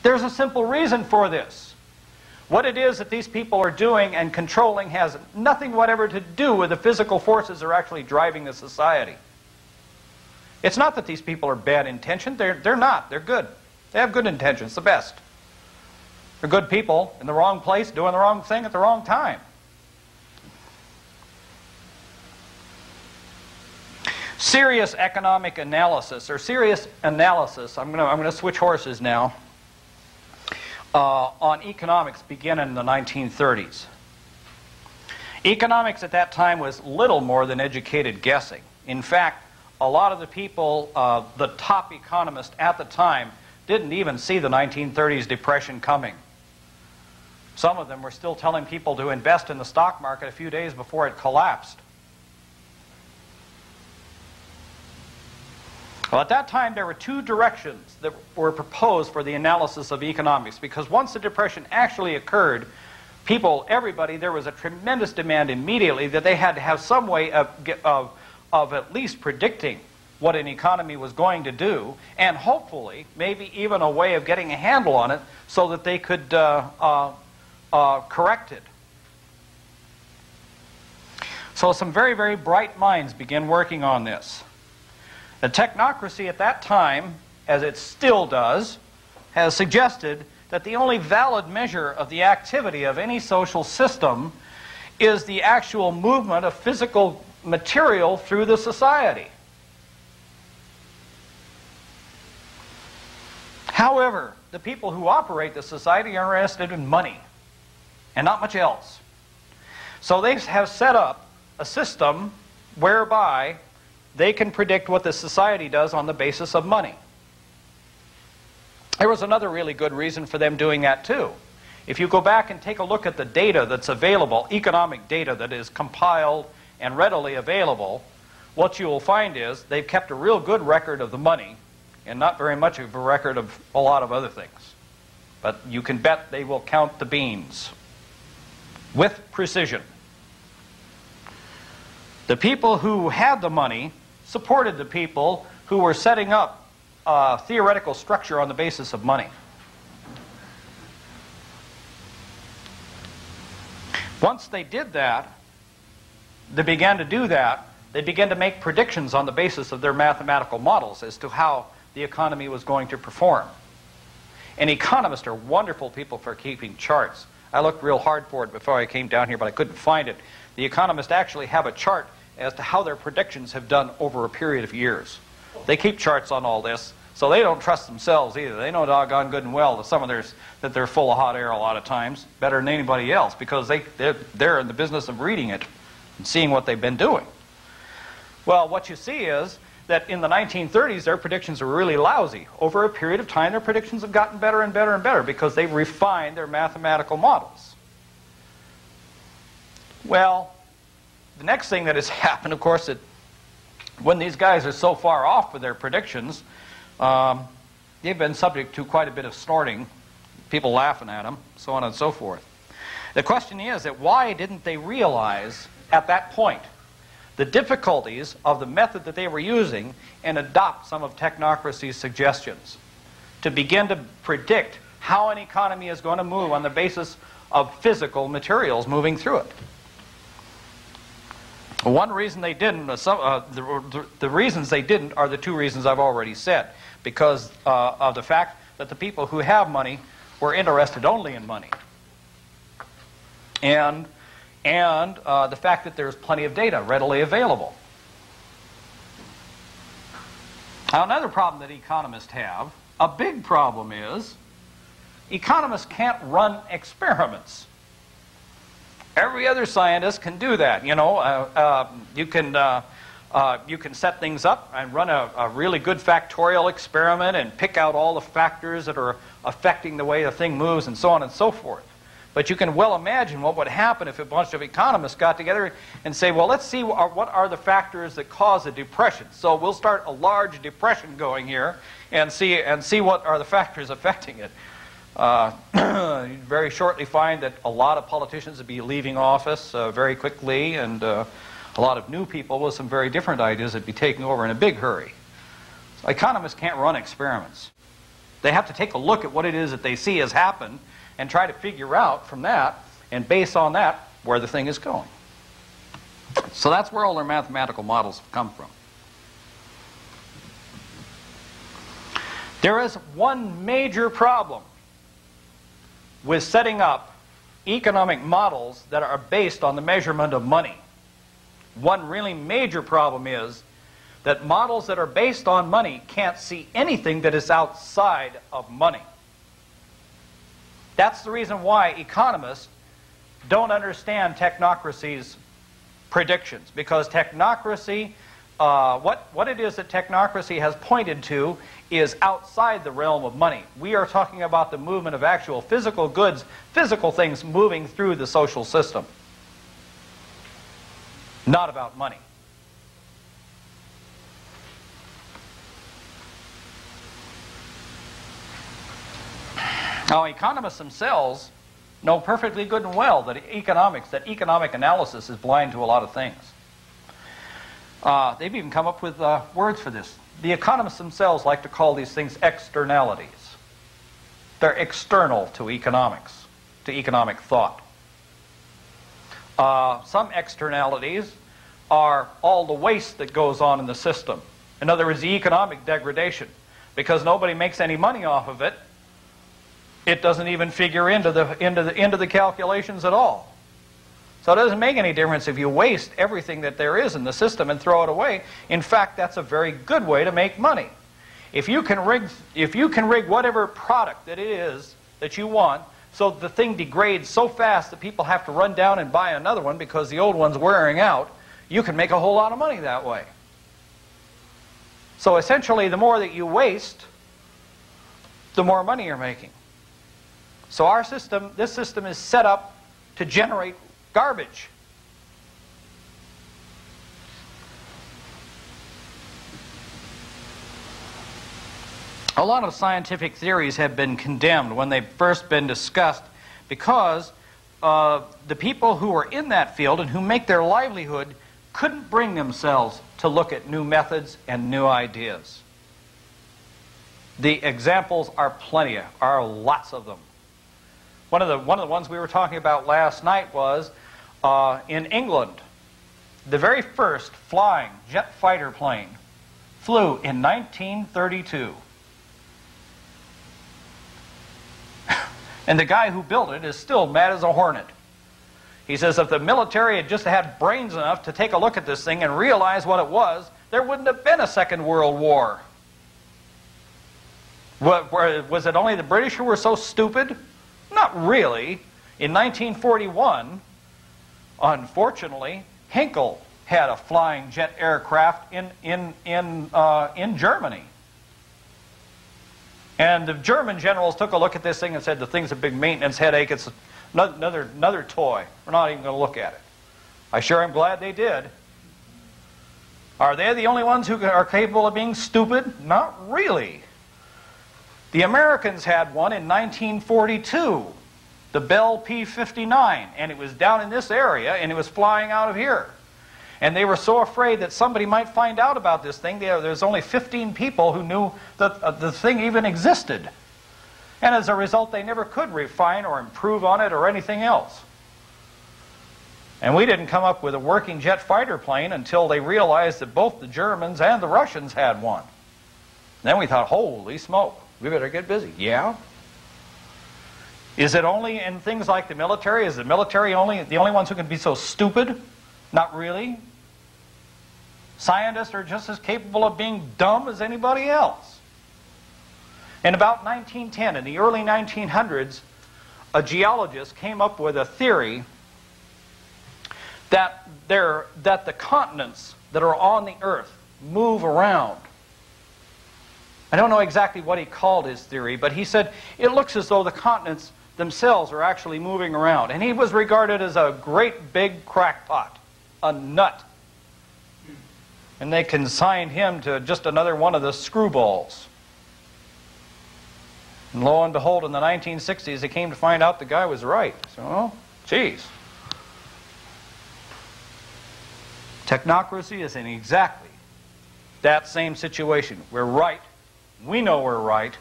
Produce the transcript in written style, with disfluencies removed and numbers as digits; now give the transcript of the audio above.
There's a simple reason for this. What it is that these people are doing and controlling has nothing whatever to do with the physical forces that are actually driving the society. It's not that these people are bad intentioned. They're not. They're good. They have good intentions, the best. They're good people in the wrong place, doing the wrong thing at the wrong time. Serious economic analysis, or serious analysis, I'm going to switch horses now, on economics began in the 1930s. Economics at that time was little more than educated guessing. In fact, a lot of the people, the top economists at the time, didn't even see the 1930s depression coming. Some of them were still telling people to invest in the stock market a few days before it collapsed. Well, at that time, there were two directions that were proposed for the analysis of economics, because once the Depression actually occurred, everybody, there was a tremendous demand immediately that they had to have some way of at least predicting what an economy was going to do, and hopefully, maybe even a way of getting a handle on it so that they could correct it. So some very, very bright minds began working on this. The Technocracy at that time, as it still does, has suggested that the only valid measure of the activity of any social system is the actual movement of physical material through the society. However, the people who operate the society are interested in money and not much else. So they have set up a system whereby they can predict what the society does on the basis of money. There was another really good reason for them doing that too. If you go back and take a look at the data that's available, economic data that is compiled and readily available, what you will find is they've kept a real good record of the money and not very much of a record of a lot of other things. But you can bet they will count the beans with precision. The people who had the money supported the people who were setting up a theoretical structure on the basis of money. Once they did that, they began to make predictions on the basis of their mathematical models as to how the economy was going to perform. And economists are wonderful people for keeping charts. I looked real hard for it before I came down here, but I couldn't find it. The economists actually have a chart as to how their predictions have done over a period of years. They keep charts on all this, so they don't trust themselves either. They know doggone good and well that they're full of hot air a lot of times, better than anybody else, because they're in the business of reading it and seeing what they've been doing. Well, what you see is that in the 1930s, their predictions were really lousy. Over a period of time, their predictions have gotten better and better and better because they've refined their mathematical models. Well, the next thing that has happened, of course, that when these guys are so far off with their predictions, they've been subject to quite a bit of snorting, people laughing at them, so on and so forth. The question is that why didn't they realize at that point the difficulties of the method that they were using and adopt some of Technocracy's suggestions to begin to predict how an economy is going to move on the basis of physical materials moving through it? One reason they didn't, the reasons they didn't are the two reasons I've already said. Because of the fact that the people who have money were interested only in money. And the fact that there's plenty of data readily available. Now, another problem that economists have, a big problem is, economists can't run experiments. Every other scientist can do that. You know, you can set things up and run a really good factorial experiment and pick out all the factors that are affecting the way the thing moves and so on and so forth. But you can well imagine what would happen if a bunch of economists got together and say, well, let's see what are the factors that cause a depression. So we'll start a large depression going here and see what are the factors affecting it. You'd very shortly find that a lot of politicians would be leaving office very quickly, and a lot of new people with some very different ideas would be taking over in a big hurry. So economists can't run experiments. They have to take a look at what it is that they see has happened and try to figure out from that, and based on that, where the thing is going. So that's where all their mathematical models have come from. There is one major problem with setting up economic models that are based on the measurement of money. One really major problem is that models that are based on money can't see anything that is outside of money. That's the reason why economists don't understand technocracy's predictions, because technocracy, what it is that technocracy has pointed to is outside the realm of money. We are talking about the movement of actual physical goods, physical things moving through the social system, not about money. Now, economists themselves know perfectly good and well that economic analysis is blind to a lot of things. They've even come up with words for this. The economists themselves like to call these things externalities. They're external to economics, to economic thought. Some externalities are all the waste that goes on in the system. In other words, the economic degradation. Because nobody makes any money off of it, it doesn't even figure into the calculations at all. So it doesn't make any difference if you waste everything that there is in the system and throw it away. In fact, that's a very good way to make money. If you can rig whatever product that it is that you want so that the thing degrades so fast that people have to run down and buy another one because the old one's wearing out, you can make a whole lot of money that way. So essentially, the more that you waste, the more money you're making. So our system, this system is set up to generate garbage. A lot of scientific theories have been condemned when they've first been discussed because the people who are in that field and who make their livelihood couldn't bring themselves to look at new methods and new ideas. The examples are plenty, are lots of them. One of the ones we were talking about last night was in England. The very first flying jet fighter plane flew in 1932. And the guy who built it is still mad as a hornet. He says if the military had just had brains enough to take a look at this thing and realize what it was, there wouldn't have been a Second World War. Was it only the British who were so stupid? Not really. In 1941, unfortunately, Henkel had a flying jet aircraft in Germany. And the German generals took a look at this thing and said, the thing's a big maintenance headache. It's another toy. We're not even going to look at it. I sure am glad they did. Are they the only ones who are capable of being stupid? Not really. The Americans had one in 1942, the Bell P-59, and it was down in this area, and it was flying out of here. And they were so afraid that somebody might find out about this thing. There's only 15 people who knew that the thing even existed. And as a result, they never could refine or improve on it or anything else. And we didn't come up with a working jet fighter plane until they realized that both the Germans and the Russians had one. Then we thought, holy smoke, we better get busy. Yeah? Is it only in things like the military? Is the military the only ones who can be so stupid? Not really. Scientists are just as capable of being dumb as anybody else. In about 1910, in the early 1900s, a geologist came up with a theory that the continents that are on the Earth move around. I don't know exactly what he called his theory, but he said it looks as though the continents themselves are actually moving around. And he was regarded as a great big crackpot, a nut. And they consigned him to just another one of the screwballs. And lo and behold, in the 1960s, they came to find out the guy was right. So, oh, geez. Technocracy is in exactly that same situation. We're right. We know we're right.